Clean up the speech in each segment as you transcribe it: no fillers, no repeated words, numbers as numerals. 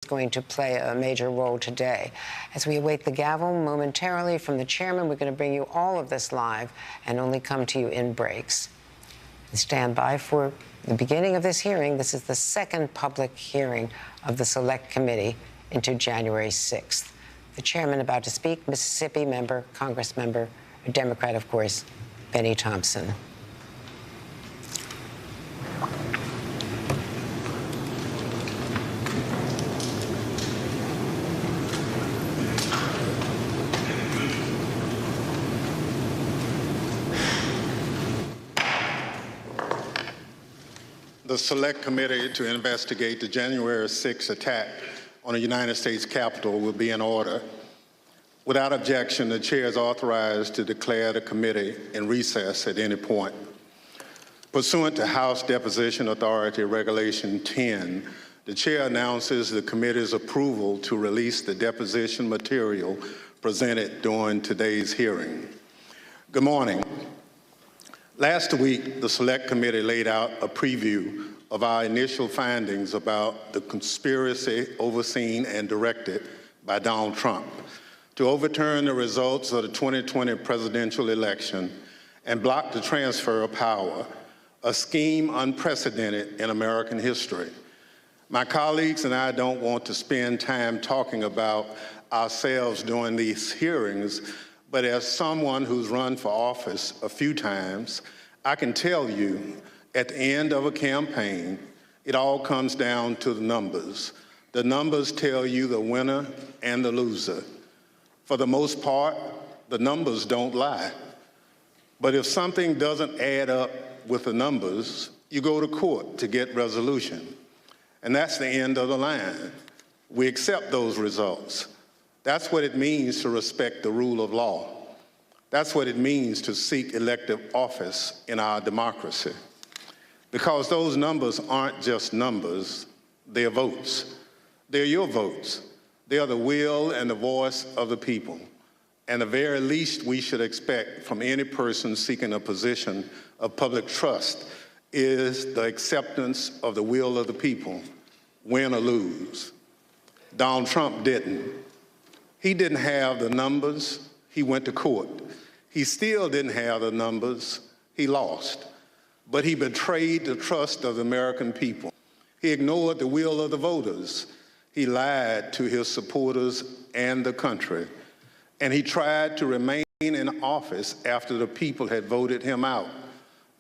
going to play a major role today. As we await the gavel momentarily from the chairman, we're going to bring you all of this live and only come to you in breaks. Stand by for the beginning of this hearing. This is the second public hearing of the Select Committee into January 6th. The chairman about to speak, Mississippi member, Congress member, a Democrat, of course, Benny Thompson. The Select Committee to investigate the January 6th attack on the United States Capitol will be in order. Without objection, the chair is authorized to declare the committee in recess at any point. Pursuant to House Deposition Authority Regulation 10, the chair announces the committee's approval to release the deposition material presented during today's hearing. Good morning. Last week, the Select Committee laid out a preview of our initial findings about the conspiracy overseen and directed by Donald Trump to overturn the results of the 2020 presidential election and block the transfer of power, a scheme unprecedented in American history. My colleagues and I don't want to spend time talking about ourselves during these hearings, but as someone who's run for office a few times, I can tell you at the end of a campaign, it all comes down to the numbers. The numbers tell you the winner and the loser. For the most part, the numbers don't lie. But if something doesn't add up with the numbers, you go to court to get resolution. And that's the end of the line. We accept those results. That's what it means to respect the rule of law. That's what it means to seek elective office in our democracy. Because those numbers aren't just numbers, they're votes. They're your votes. They are the will and the voice of the people. And the very least we should expect from any person seeking a position of public trust is the acceptance of the will of the people, win or lose. Donald Trump didn't. He didn't have the numbers, he went to court. He still didn't have the numbers, he lost. But he betrayed the trust of the American people. He ignored the will of the voters. He lied to his supporters and the country. And he tried to remain in office after the people had voted him out,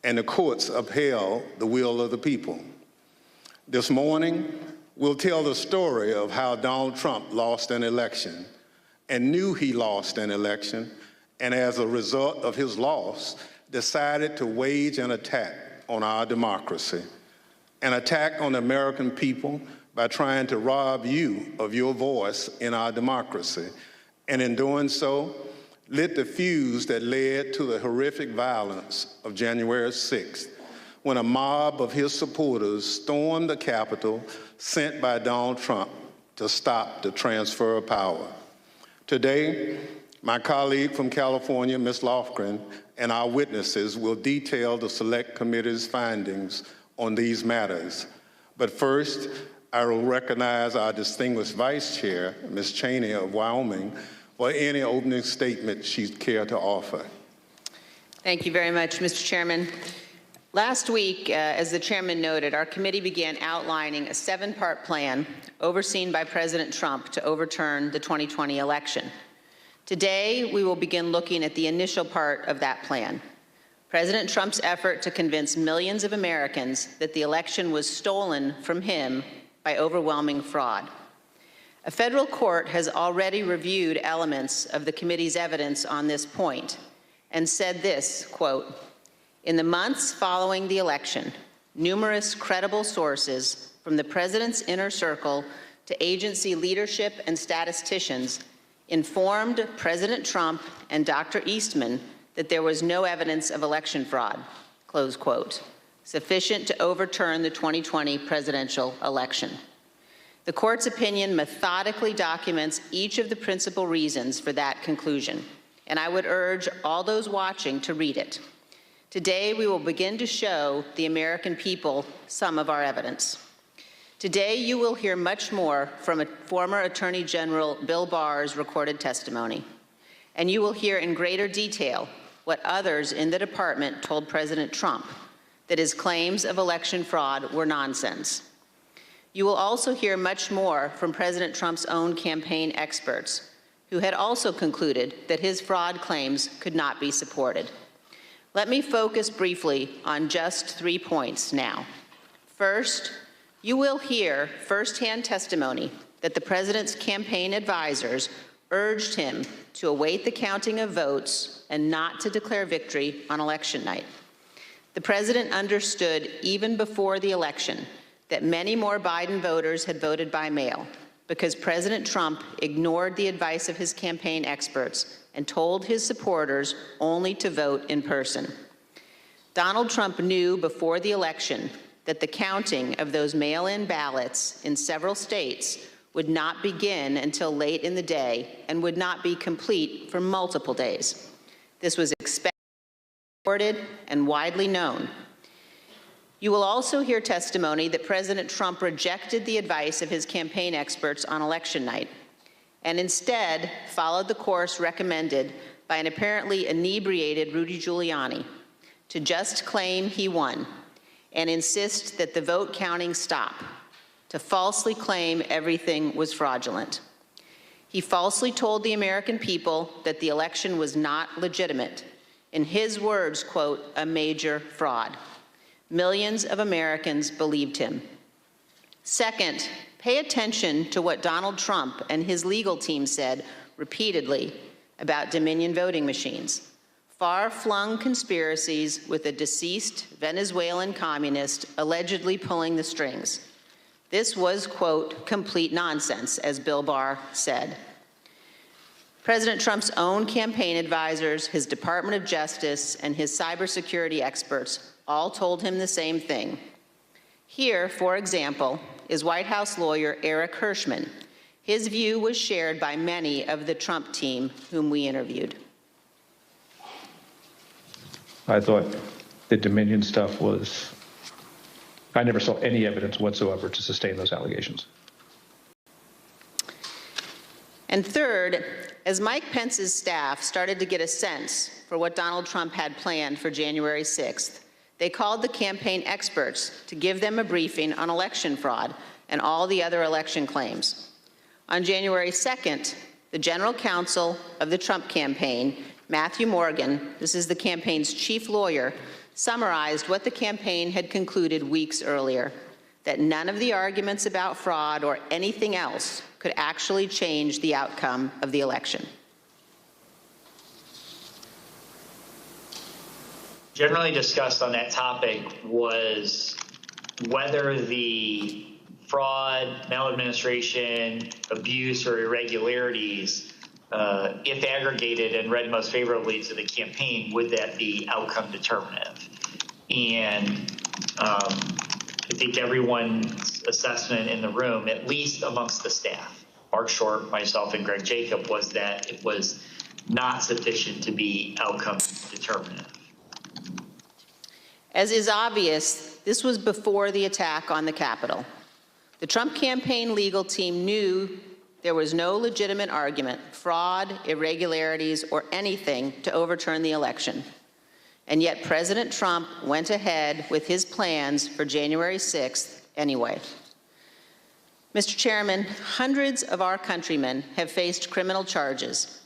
and the courts upheld the will of the people. This morning, we'll tell the story of how Donald Trump lost an election and knew he lost an election, and as a result of his loss, decided to wage an attack on our democracy, an attack on the American people by trying to rob you of your voice in our democracy, and in doing so, lit the fuse that led to the horrific violence of January 6th, when a mob of his supporters stormed the Capitol sent by Donald Trump to stop the transfer of power. Today, my colleague from California, Ms. Lofgren, and our witnesses will detail the Select Committee's findings on these matters. But first, I will recognize our distinguished Vice Chair, Ms. Cheney of Wyoming, for any opening statement she'd care to offer. Thank you very much, Mr. Chairman. Last week, as the chairman noted, our committee began outlining a 7-part plan overseen by President Trump to overturn the 2020 election. Today, we will begin looking at the initial part of that plan. President Trump's effort to convince millions of Americans that the election was stolen from him by overwhelming fraud. A federal court has already reviewed elements of the committee's evidence on this point and said this, quote, "In the months following the election, numerous credible sources from the president's inner circle to agency leadership and statisticians informed President Trump and Dr. Eastman that there was no evidence of election fraud," close quote, sufficient to overturn the 2020 presidential election. The court's opinion methodically documents each of the principal reasons for that conclusion, and I would urge all those watching to read it. Today, we will begin to show the American people some of our evidence. Today, you will hear much more from former Attorney General Bill Barr's recorded testimony, and you will hear in greater detail what others in the department told President Trump, that his claims of election fraud were nonsense. You will also hear much more from President Trump's own campaign experts, who had also concluded that his fraud claims could not be supported. Let me focus briefly on just 3 points now. First, you will hear firsthand testimony that the president's campaign advisors urged him to await the counting of votes and not to declare victory on election night. The president understood even before the election that many more Biden voters had voted by mail because President Trump ignored the advice of his campaign experts and told his supporters only to vote in person. Donald Trump knew before the election that the counting of those mail-in ballots in several states would not begin until late in the day and would not be complete for multiple days. This was expected, reported, and widely known. You will also hear testimony that President Trump rejected the advice of his campaign experts on election night and instead followed the course recommended by an apparently inebriated Rudy Giuliani to just claim he won and insist that the vote counting stop, to falsely claim everything was fraudulent. He falsely told the American people that the election was not legitimate. In his words, quote, a major fraud. Millions of Americans believed him. Second, pay attention to what Donald Trump and his legal team said repeatedly about Dominion voting machines. Far-flung conspiracies with a deceased Venezuelan communist allegedly pulling the strings. This was, quote, complete nonsense, as Bill Barr said. President Trump's own campaign advisors, his Department of Justice, and his cybersecurity experts all told him the same thing. Here, for example, is White House lawyer Eric Hirschman. His view was shared by many of the Trump team whom we interviewed. I thought the Dominion stuff was, I never saw any evidence whatsoever to sustain those allegations. And third, as Mike Pence's staff started to get a sense for what Donald Trump had planned for January 6th, they called the campaign experts to give them a briefing on election fraud and all the other election claims. On January 2nd, the general counsel of the Trump campaign, Matthew Morgan, this is the campaign's chief lawyer, summarized what the campaign had concluded weeks earlier, that none of the arguments about fraud or anything else could actually change the outcome of the election. Generally discussed on that topic was whether the fraud, maladministration, abuse, or irregularities, if aggregated and read most favorably to the campaign, would that be outcome determinative? And I think everyone's assessment in the room, at least amongst the staff, Mark Short, myself, and Greg Jacob, was that it was not sufficient to be outcome determinative. As is obvious, this was before the attack on the Capitol. The Trump campaign legal team knew there was no legitimate argument, fraud, irregularities, or anything to overturn the election. And yet President Trump went ahead with his plans for January 6th anyway. Mr. Chairman, hundreds of our countrymen have faced criminal charges.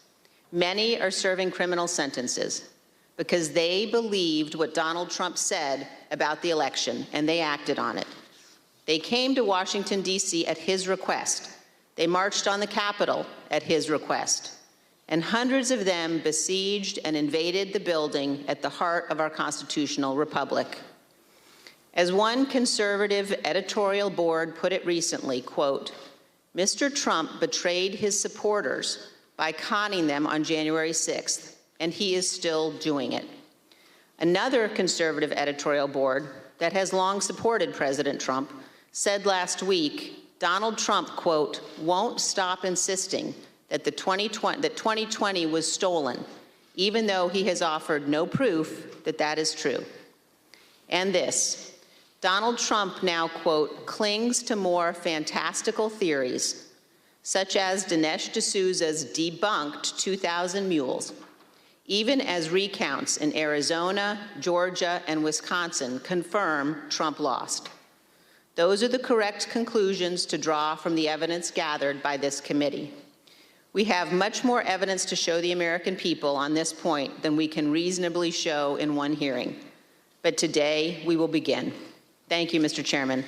Many are serving criminal sentences because they believed what Donald Trump said about the election, and they acted on it. They came to Washington, D.C. at his request. They marched on the Capitol at his request. And hundreds of them besieged and invaded the building at the heart of our constitutional republic. As one conservative editorial board put it recently, quote, Mr. Trump betrayed his supporters by conning them on January 6th, and he is still doing it. Another conservative editorial board that has long supported President Trump said last week, Donald Trump, quote, won't stop insisting that 2020 was stolen, even though he has offered no proof that that is true. And this, Donald Trump now, quote, clings to more fantastical theories, such as Dinesh D'Souza's debunked 2,000 mules, even as recounts in Arizona, Georgia, and Wisconsin confirm Trump lost. Those are the correct conclusions to draw from the evidence gathered by this committee. We have much more evidence to show the American people on this point than we can reasonably show in one hearing. But today, we will begin. Thank you, Mr. Chairman.